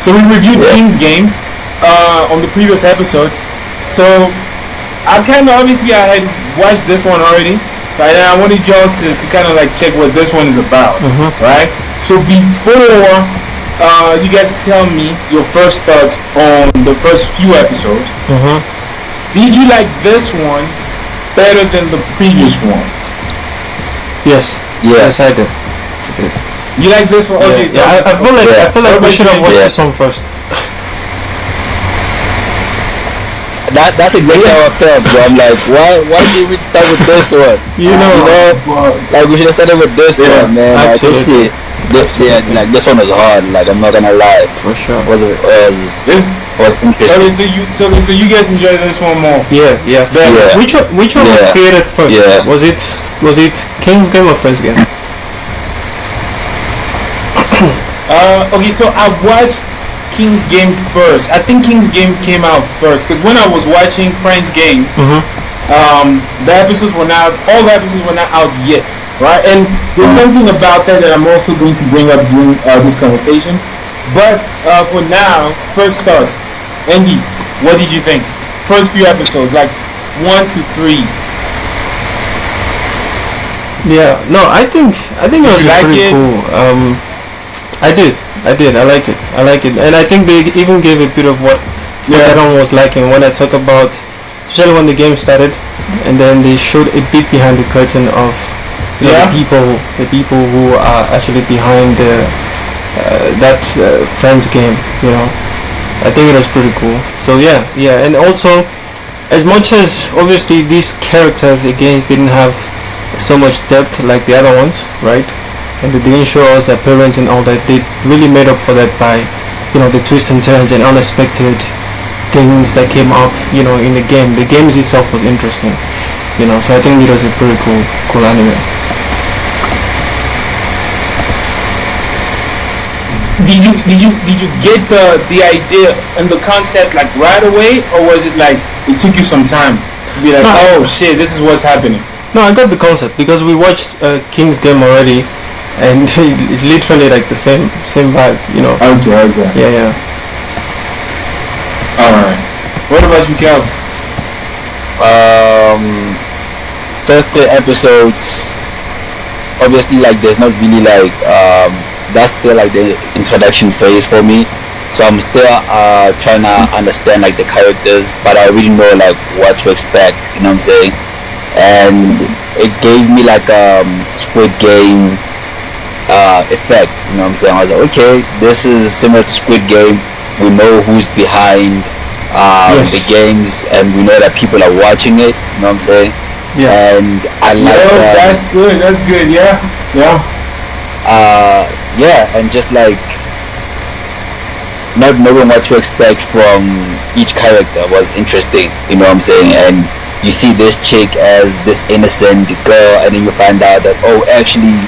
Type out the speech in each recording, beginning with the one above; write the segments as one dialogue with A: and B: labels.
A: So we reviewed King's Game on the previous episode. So I kind of obviously I had watched this one already. So I wanted y'all to kind of like check what this one is about, right? So before you guys tell me your first thoughts on the first few episodes, did you like this one better than the previous one?
B: Yes. Yes, I did.
A: You like this one? Okay, so
B: I feel like we should have watched this one first.
C: That's exactly how I felt, bro. I'm like, why did we start with this one?
B: You know,
C: like we should have started with this one, man. Like this shit, like this one was hard. Like I'm not gonna lie,
B: for sure.
C: Was interesting.
A: Okay, so you guys enjoyed this one more?
B: Yeah. Which one was created first? Yeah. Was it King's Game or Friends Game?
A: Okay, so I watched King's Game first. I think King's Game came out first because when I was watching Friends Game, all the episodes were not out yet, right? And there's something about that I'm also going to bring up during this conversation. But for now, first thoughts, Andy, what did you think? First few episodes, like 1 to 3.
B: Yeah, no, I think it was pretty cool. I did. I like it, and I think they even gave a bit of what everyone was liking when I talk about, especially when the game started, and then they showed a bit behind the curtain of the people who are actually behind that Friends Game. You know, I think it was pretty cool. So yeah, and also, as much as obviously these characters again didn't have so much depth like the other ones, right? And they didn't show us their parents and all that. They really made up for that by, the twists and turns and unexpected things that came up, in the game. The games itself was interesting, So I think it was a pretty cool anime.
A: Did you get the idea and the concept like right away, or was it like it took you some time to be like, oh shit, this is what's happening?
B: No, I got the concept because we watched King's Game already. And it's literally like the same vibe,
A: Okay.
B: Yeah.
A: Alright. What about you, Cal?
C: First 3 episodes, obviously, like there's not really like that's still like the introduction phase for me. So I'm still trying to understand like the characters, but I already know like what to expect. You know what I'm saying? And it gave me like Squid Game effect, you know what I'm saying? I was like, okay, this is similar to Squid Game. We know who's behind the games, and we know that people are watching it, you know what I'm saying?
B: Yeah.
C: And I like
A: that's good, yeah.
C: And just like not knowing what to expect from each character was interesting, you know what I'm saying? And you see this chick as this innocent girl, and then you find out that, oh, actually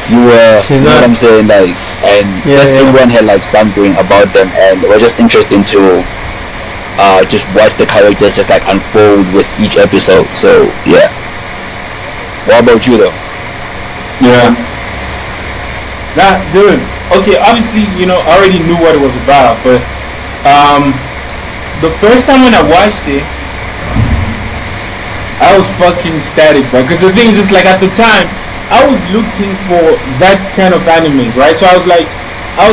C: you were, you know what I'm saying, like, and everyone had like something about them, and it was just interesting to just watch the characters just like unfold with each episode. So yeah. What about you though?
A: Yeah. Nah, dude. Okay, obviously, I already knew what it was about, but the first time when I watched it, I was fucking static, right? Because the thing is, just like at the time, I was looking for that kind of anime, right? So I was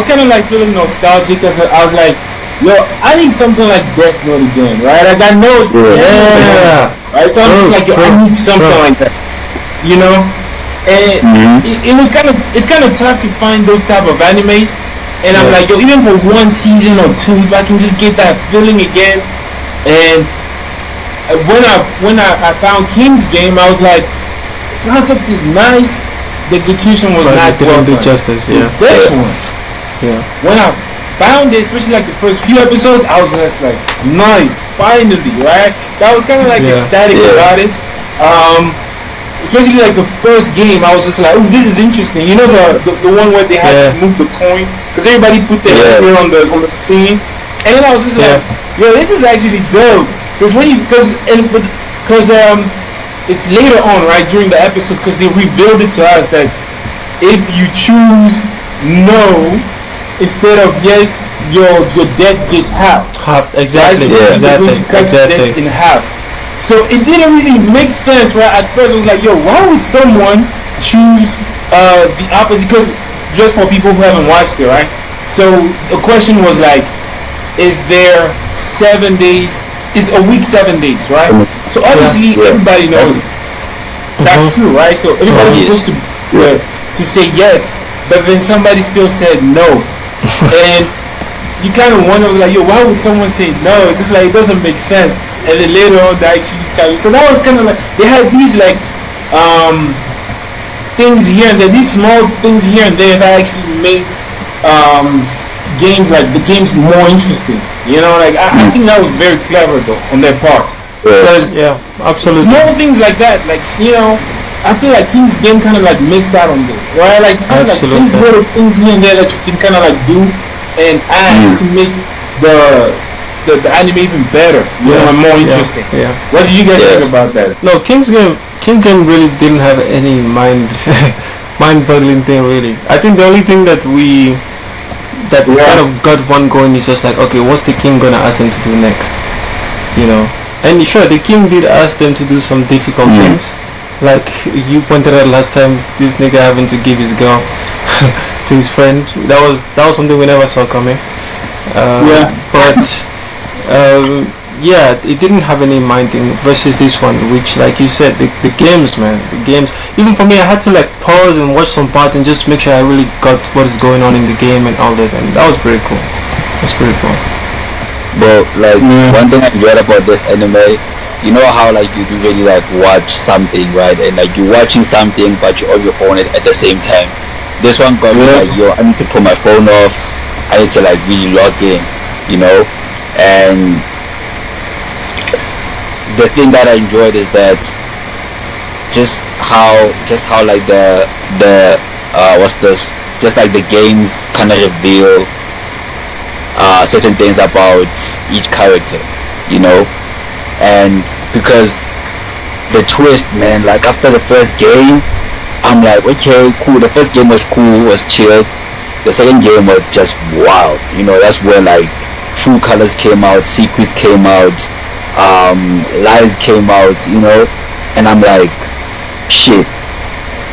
A: kind of like feeling nostalgic because I was like, yo, I need something like Death Note again, right? Like I know it's right? So I'm just like, yo, I need something like that, And it's kind of tough to find those type of animes, and I'm like, yo, even for 1 season or 2, if I can just get that feeling again. And when I found King's Game, I was like, concept is nice, the execution was not well done.
B: Justice,
A: This one, when I found it, especially like the first few episodes, I was just like, nice, finally, right? So I was kind of like ecstatic about it. Especially like the first game, I was just like, oh, this is interesting. You know the one where they had to move the coin because everybody put their finger on the thing, and then I was just like, yo, this is actually dope. Because it's later on, right, during the episode, because they revealed it to us that if you choose no instead of yes, your debt gets half.
B: Half, exactly.
A: Right? So
B: Yeah,
A: they're going to cut the debt in half. So it didn't really make sense, right? At first, I was like, yo, why would someone choose the opposite? Because just for people who haven't watched it, right? So the question was like, is there 7 days? Is a week 7 days, right? So obviously everybody knows that's true, right? So everybody's supposed to say yes, but then somebody still said no, and you kind of wonder, was like, yo, why would someone say no? It's just like it doesn't make sense. And then later on, they actually tell you. So that was kind of like they had these like things here and there, these small things here and there that actually made games, like the games, more interesting. You know, like I think that was very clever though on their part.
B: Because absolutely.
A: Small things like that, like, you know, I feel like King's Game kind of like missed out on this, right? Like just like these little things here and there that you can kind of like do and add to make the anime even better, you know, and more interesting. Yeah. What did you guys think about that?
B: No, King's Game really didn't have any mind-boggling thing really. I think the only thing that kind of got one going is just like, okay, what's the king gonna ask them to do next? You know, and sure, the king did ask them to do some difficult things, like you pointed out last time, this nigga having to give his girl to his friend. That was something we never saw coming. But it didn't have any mind thing versus this one, which, like you said, the games, man, the games. Even for me, I had to like pause and watch some parts and just make sure I really got what is going on in the game and all that, and that was pretty cool. That's pretty cool.
C: But like one thing I enjoyed about this anime, you know how like you usually like watch something, right, and like you're watching something but you're on your phone at the same time. This one got me like, yo, I need to put my phone off. I need to like really log in, you know. And the thing that I enjoyed is that just how like the just like the games kind of reveal certain things about each character, you know. And because the twist, man, like after the first game, I'm like, okay, cool, the first game was cool, was chill. The second game was just wild, you know. That's where like True Colors came out, Secrets came out, Lies came out, you know. And I'm like, shit,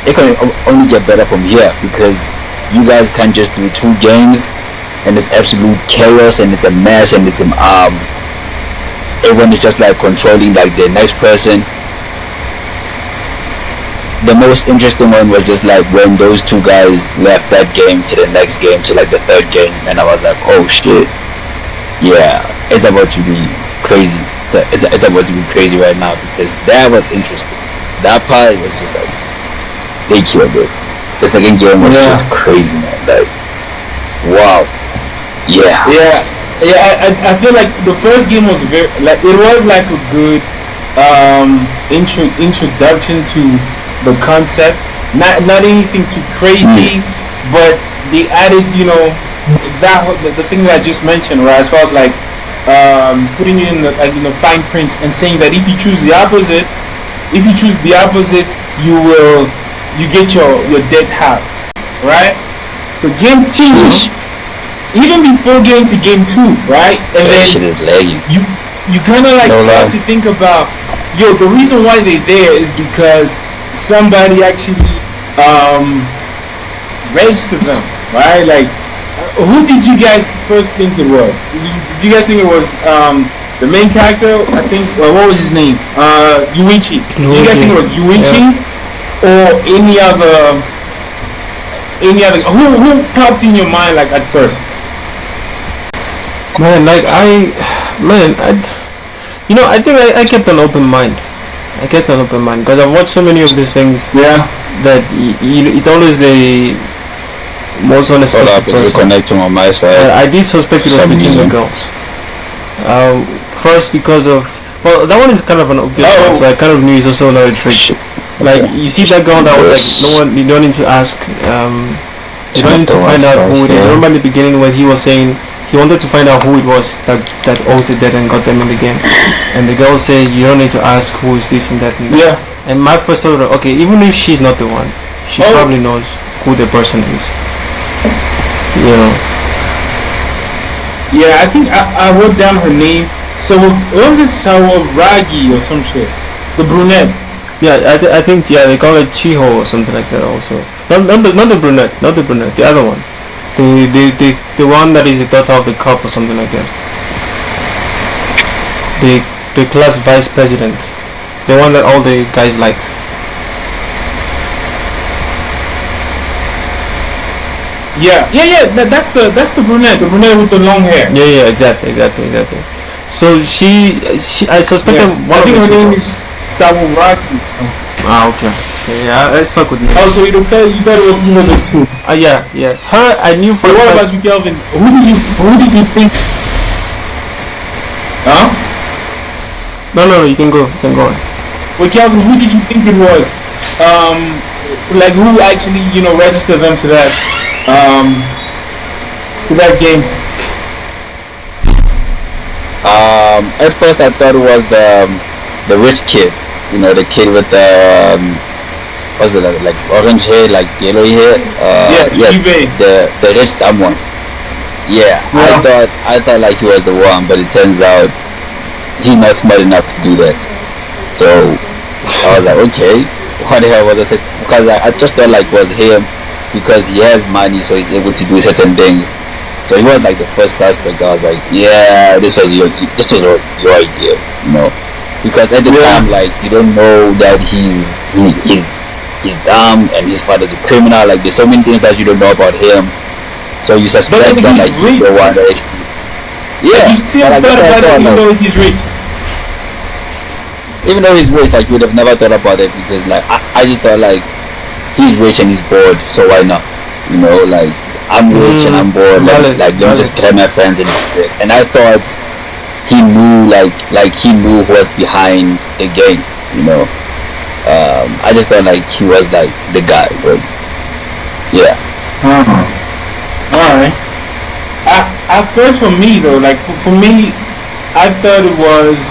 C: it can only get better from here, because you guys can't just do 2 games and it's absolute chaos and it's a mess and it's everyone is just like controlling like the next person. The most interesting one was just like when those 2 guys left that game to the next game, to like the 3rd game, and I was like, oh shit, yeah, it's about to be crazy. It's about to be crazy right now, because that was interesting. That part was just like, they killed it. The second game was just crazy, man. Like, wow.
A: I feel like the first game was very, like, it was like a good introduction to the concept. Not anything too crazy, but they added, you know, that the thing that I just mentioned, right? As far as like putting it in the, like, you know, fine print and saying that if you choose the opposite, you get your debt half, right? So game 2, even before getting to game 2, right? And then
C: shit is laggy.
A: You kind of like start to think about, yo, the reason why they're there is because somebody actually registered them, right? Like, who did you guys first think it was? Did you guys think it was the main character? I think, what was his name? Yuichi. Did you guys think it was Yuichi, or any other? Who popped in your mind like at first?
B: Man, like I think I kept an open mind. Because I've watched so many of these things.
A: Yeah.
B: That it's always the most unexpected person.
C: Connecting on my side.
B: I did suspect it was between the girls. First because of, well, that one is kind of an obvious one, so I kind of knew it's also another trick. Like, you see that girl that was like, you don't need to ask, you don't need to find out who it is. I remember in the beginning when he was saying he wanted to find out who it was that owes the debt and got them in the game, and the girl said you don't need to ask who is this and that and that.
A: Yeah.
B: And my first thought was, okay, even if she's not the one, she probably knows who the person is, you know.
A: Yeah, I think I wrote down her name. So what was it, Sawaragi or some shit? The brunette.
B: Yeah, I think yeah they call it Chiho or something like that also. Not the brunette, the other one. The one that is the daughter of the cop or something like that. The class vice president, the one that all the guys liked.
A: Yeah. That's the brunette with the long hair.
B: Yeah, exactly. So I suspect
A: Yes,
B: one
A: I think
B: of
A: her
B: the
A: name is
B: sisters.
A: Sawaragi.
B: Okay. Yeah, I suck with names.
A: Oh, so you thought it was number two.
B: Yeah. Her, I knew for
A: So
B: a
A: what
B: fact.
A: about you, Kelvin? Who did you think? Huh?
B: No, you can go. On.
A: Well, Kelvin, who did you think it was? Like who actually, registered them to that game?
C: At first I thought it was the rich kid, the kid with the what's it like orange hair, like yellow hair. The rich dumb one. Yeah, I thought like he was the one, but it turns out he's not smart enough to do that. So I was like, okay, what the hell was I saying? Because I just thought like it was him because he has money, so he's able to do certain things. So he was like the first suspect. I was like, yeah, this was your idea, because at the time, like, you don't know that he's dumb and his father's a criminal. Like, there's so many things that you don't know about him. So you suspect that like he's the one that. Yeah,
A: you still thought about it even though he's rich.
C: Even though he's rich, like you would have never thought about it because like I just thought like he's rich and he's bored, so why not? Like I'm rich and I'm bored. Let me just get my friends and do this. And I thought he knew like he knew who was behind the game. I just thought like he was like the guy, but yeah.
A: All right. At first, for me though, like for me, I thought it was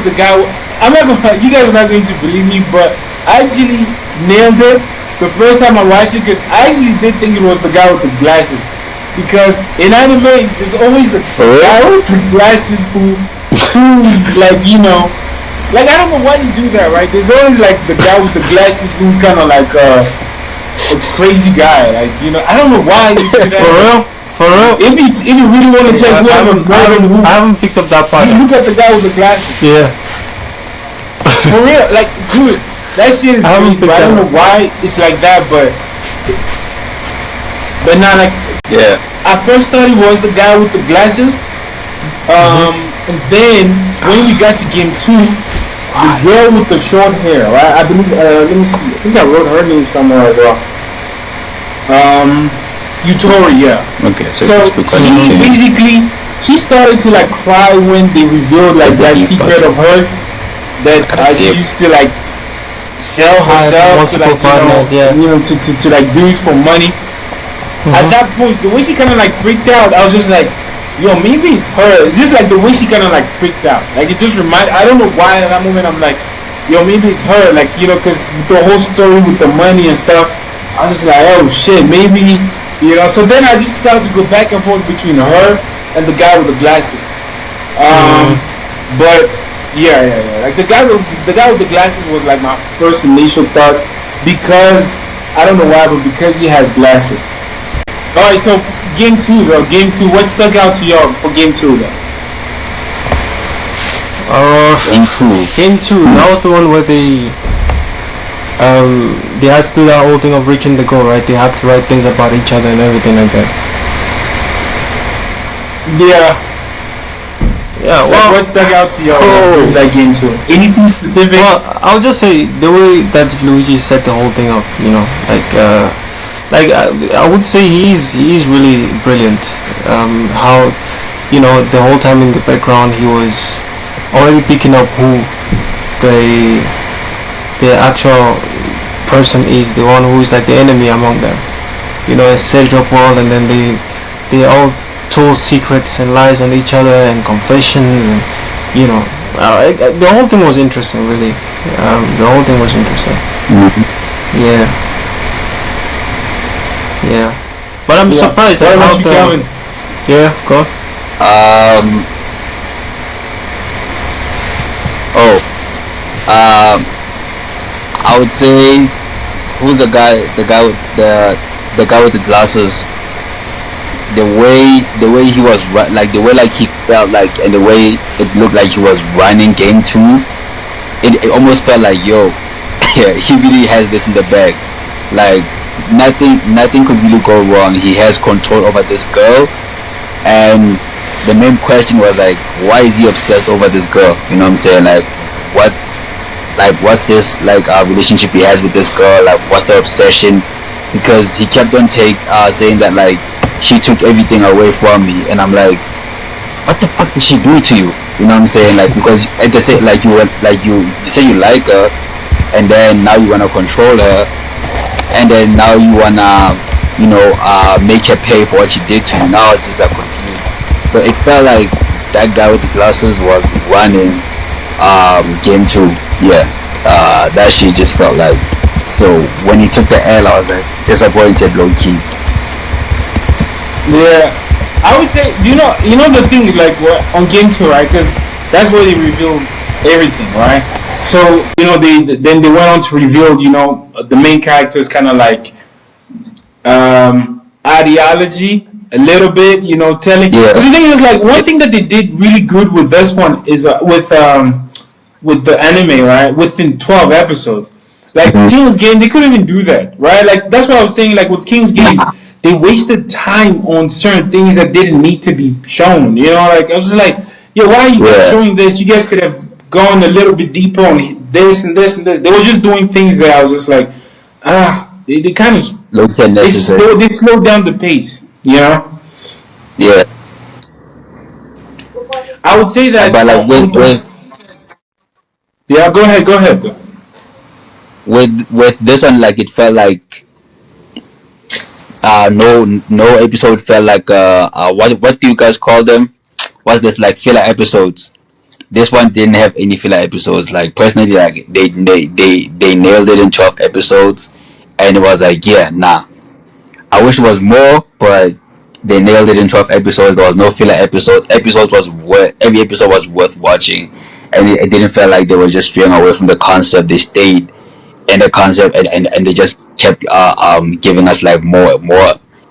A: the guy. I'm not gonna. You guys are not going to believe me, but I actually nailed it the first time I watched it because I actually did think it was the guy with the glasses. Because in anime, there's always the guy with the glasses who's like like I don't know why you do that, right? There's always like the guy with the glasses who's kind of like a crazy guy, like I don't know why you do that.
B: For real.
A: If you really want to check
B: I haven't picked up that part.
A: You look at the guy with the glasses.
B: Yeah.
A: For real, like dude, that shit is crazy. But I don't know why it's like that, but now like
C: yeah.
A: I first thought he was the guy with the glasses, and then when we got to game 2, the girl with the short hair, right? I believe. Let me see. I think I wrote her name somewhere as well. Utori, yeah.
C: Okay,
A: so she started to like cry when they revealed like that secret of hers that she used to like sell herself to like to like dudes for money. At that point, the way she kind of like freaked out, I was just like, yo, maybe it's her. It's just like the way she kind of like freaked out. Like it just reminded. I don't know why at that moment I'm like, yo, maybe it's her. Like because the whole story with the money and stuff, I was just like, oh shit, maybe. So then I just started to go back and forth between her and the guy with the glasses. But yeah. Like the guy with the glasses was like my first initial thoughts because I don't know why, but because he has glasses. All right, so game 2, bro. Game 2. What stuck out to y'all for game 2, though?
B: Game 2. That was the one where they had to do that whole thing of reaching the goal, right? They have to write things about each other and everything like that. Yeah. Well,
A: what stuck out to y'all in that game 2? Anything specific?
B: Well, I'll just say the way that Luigi set the whole thing up. I would say he's really brilliant. How the whole time in the background he was already picking up who the actual person is, the one who is like the enemy among them. A set it up well, and then they all told secrets and lies on each other and confessions, and the whole thing was interesting, really. The whole thing was interesting. Yeah. But I'm surprised.
A: What about you, Calvin?
B: Yeah, go.
C: Um. Oh. Um. I would say who's the guy? The guy with the glasses. The way he was like the way like he felt like and the way it looked like he was running game two. It almost felt like yo, yeah, he really has this in the bag. Like nothing could really go wrong. He has control over this girl, and the main question was like, why is he obsessed over this girl? You know what I'm saying? What what's this relationship he has with this girl? Like what's the obsession? Because he kept on saying that like she took everything away from me, and I'm like, what the fuck did she do to you? You know what I'm saying? Like because like I said, like you say you like her, and then now you wanna control her, and then now you wanna make her pay for what she did to you. Now it's just like confused. So it felt like that guy with the glasses was running game two. Yeah, that shit just felt like. So when he took the L, I was like disappointed, low key.
A: Yeah, I would say, you know the thing, like on game two, right? Because that's where they revealed everything, right? So then they went on to reveal, the main character's kind of like ideology a little bit, telling.
C: Yeah.
A: Because the thing is, like, one thing that they did really good with this one is with the anime, right? Within 12 episodes. Like King's Game, they couldn't even do that, right? Like that's what I was saying. Like with King's Game, they wasted time on certain things that didn't need to be shown. Like I was just like, yeah, why are you guys showing this? You guys could have gone a little bit deeper on this and this and this. They were just doing things that I was just like, they kind of they slowed down the pace.
C: Yeah.
A: I would say that.
C: But like
A: yeah, go ahead.
C: With this one, like it felt like no episode felt like what do you guys call them? What's this, like filler episodes? This one didn't have any filler episodes. Like personally, like they nailed it in 12 episodes, and it was like, yeah, nah. I wish it was more, but they nailed it in 12 episodes. There was no filler episodes. Every episode was worth watching, and it didn't feel like they were just straying away from the concept. They stayed in the concept, and they just kept giving us like more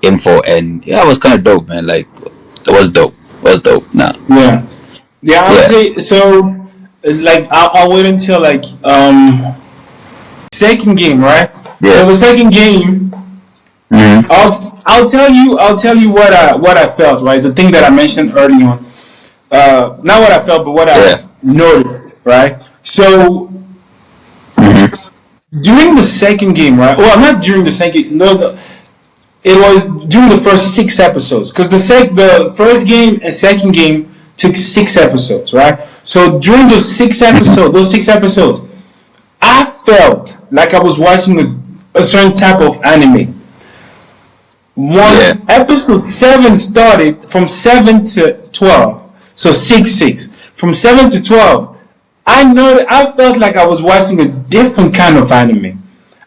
C: info, and yeah, it was kind of dope, man. Like it was dope. Nah.
A: Yeah, I would say so. Like I'll wait until like second game, right?
C: Yeah.
A: So the second game, I'll tell you what I felt, right? The thing that I mentioned early on. Not what I felt, but what I noticed, right? So during the second game, right? Well, not during the second. No, it was during the first 6 episodes, because the first game and second game took 6 episodes, right? So during those 6 episodes, I felt like I was watching a certain type of anime. Once episode 7 started, from 7 to 12, so 6. From 7 to 12, I felt like I was watching a different kind of anime.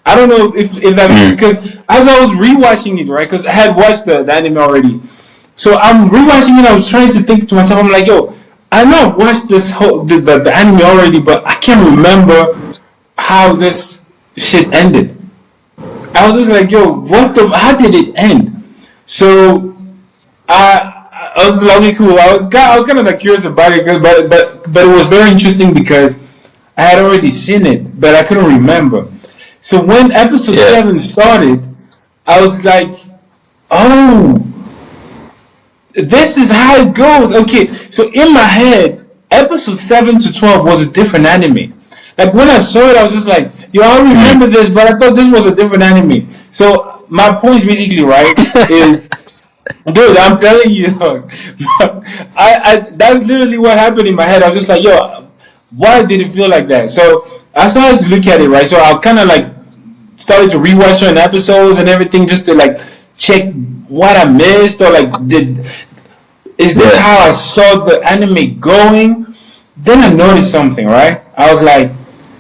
A: I don't know if that makes sense, because as I was rewatching it, right, because I had watched the anime already, so I'm rewatching it. I was trying to think to myself, I'm like, yo, I know I've watched this whole the anime already, but I can't remember how this shit ended. I was just like, yo, how did it end? So I was like, okay, cool. I was kind of like curious about it, but it was very interesting because I had already seen it, but I couldn't remember. So when episode 7 started, I was like, oh, this is how it goes. Okay, so in my head, episode 7 to 12 was a different anime. Like when I saw it, I was just like, yo, I remember this, but I thought this was a different anime. So my point basically, right, is, dude, I'm telling you, I that's literally what happened in my head. I was just like, yo, why did it feel like that? So I started to look at it, right? So I kind of like started to rewatch certain episodes and everything, just to like check what I missed, or like is this how I saw the anime going? Then I noticed something, right? I was like,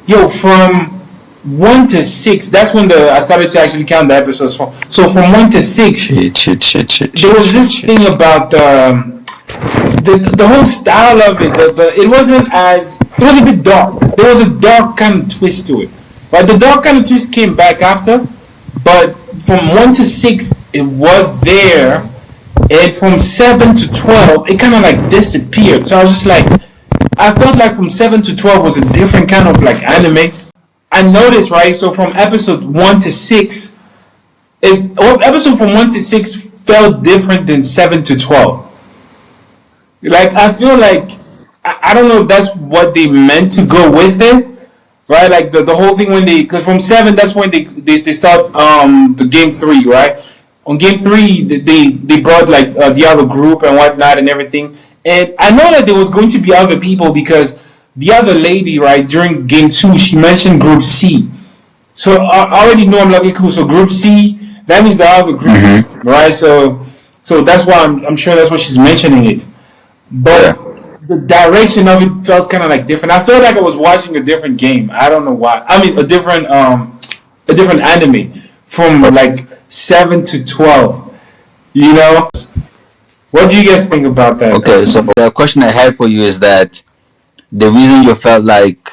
A: yo, from 1 to 6, that's when I started to actually count the episodes from. So from 1 to 6, there was this thing about the whole style of it. It was a bit dark. There was a dark kind of twist to it. But the dark kind of twist came back after. But from 1 to 6, it was there, and from 7 to 12, it kind of like disappeared. So I was just like, I felt like from 7 to 12 was a different kind of like anime. I noticed, right? So from episode 1 to 6, episode from 1 to 6 felt different than 7 to 12. Like I feel like I don't know if that's what they meant to go with it, right? Like the whole thing when because from 7, that's when they start the game 3, right? On game 3, they brought like the other group and whatnot and everything. And I know that there was going to be other people because the other lady, right, during game 2, she mentioned group C. So I already know, I'm like, okay, cool. So group C, that means the other group, right? So that's why I'm sure that's why she's mentioning it. But the direction of it felt kind of like different. I felt like I was watching a different game. I don't know why. I mean, a different anime from like 7 to 12. You know, what do you guys think about that?
C: Okay, so the question I had for you is that the reason you felt like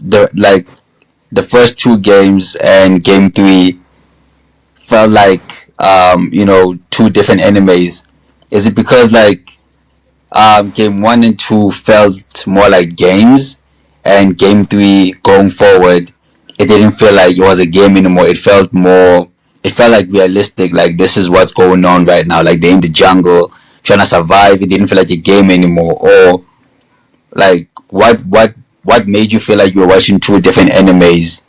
C: the first 2 games and game 3 felt like 2 different animes. Is it because like game 1 and 2 felt more like games, and game 3 going forward, it didn't feel like it was a game anymore. It felt like realistic, like this is what's going on right now, like they're in the jungle trying to survive. It didn't feel like a game anymore. Or like what made you feel like you were watching 2 different animes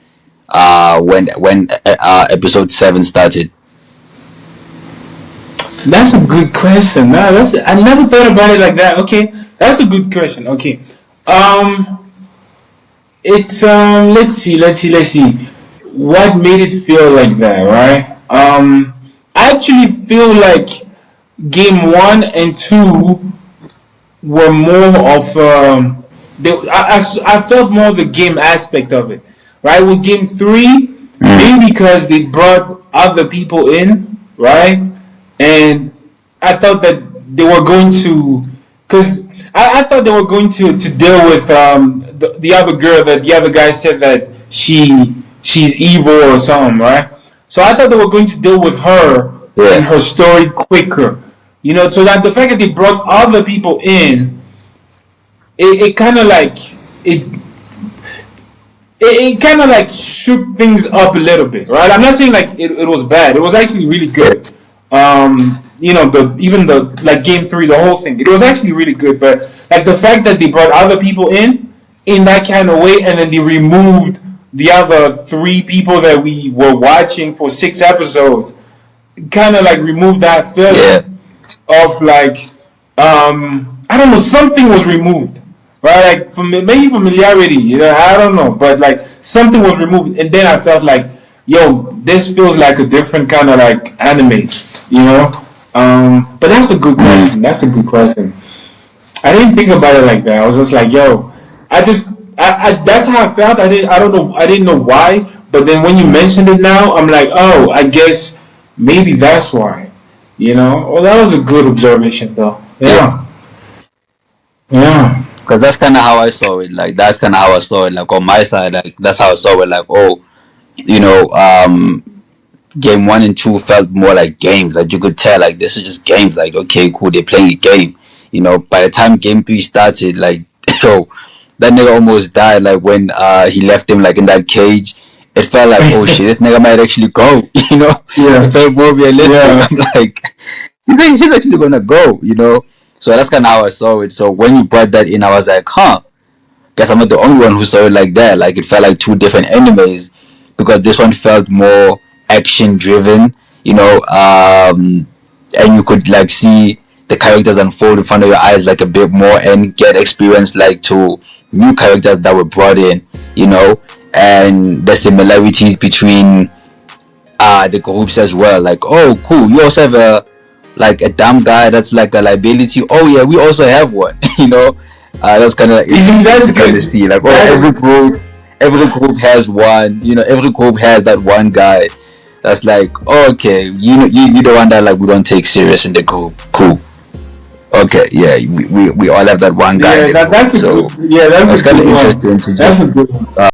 C: when episode 7 started?
A: That's a good question. No, I never thought about it like that. Okay, that's a good question. Okay, it's let's see. What made it feel like that, right? I actually feel like game 1 and 2 were more of I felt more of the game aspect of it, right? With game 3, maybe because they brought other people in, right? And I thought that they were going to, because I thought they were going to deal with the other girl that the other guy said that she's evil or something, right? So I thought they were going to deal with her and her story quicker, so that the fact that they brought other people in, it kind of like it kind of like shook things up a little bit, right? I'm not saying like it was bad. It was actually really good. Even the like game 3, the whole thing, it was actually really good. But like the fact that they brought other people in that kind of way, and then they removed the other 3 people that we were watching for 6 episodes, kind of like removed that feeling of like I don't know, something was removed, right? Like maybe familiarity, I don't know, but like something was removed, and then I felt like, yo, this feels like a different kind of like anime, But that's a good question. That's a good question. I didn't think about it like that. I was just like, yo, I that's how I felt. I didn't know why. But then when you mentioned it now, I'm like, oh, I guess maybe that's why. Well, that was a good observation, though. Yeah.
C: Because that's kind of how I saw it. Like that's kind of how I saw it. Like on my side, like that's how I saw it. Like game 1 and 2 felt more like games. Like you could tell, like this is just games. Like okay, cool, they're playing a game. By the time game 3 started, like that nigga almost died. Like when he left him like in that cage, it felt like oh shit, this nigga might actually go. It felt more realistic. Yeah. I'm like, he's actually gonna go. So that's kind of how I saw it. So when you brought that in, I was like, guess I'm not the only one who saw it like that. Like it felt like 2 different animes, because this one felt more action driven, and you could like see the characters unfold in front of your eyes like a bit more, and get experience like to new characters that were brought in, and the similarities between the groups as well. Like, oh cool, you also have a dumb guy that's like a liability. Oh yeah, we also have one. That's kind of like,
A: that's good
C: to see like every group has one. Every group has that one guy that's like, oh, okay, you the one that like we don't take serious in the group. Cool. Okay, yeah, we all have that one guy.
A: Yeah, that's a good. Yeah, that's a
C: kind
A: good
C: of
A: one.
C: interesting to
A: That's
C: just
A: a good one.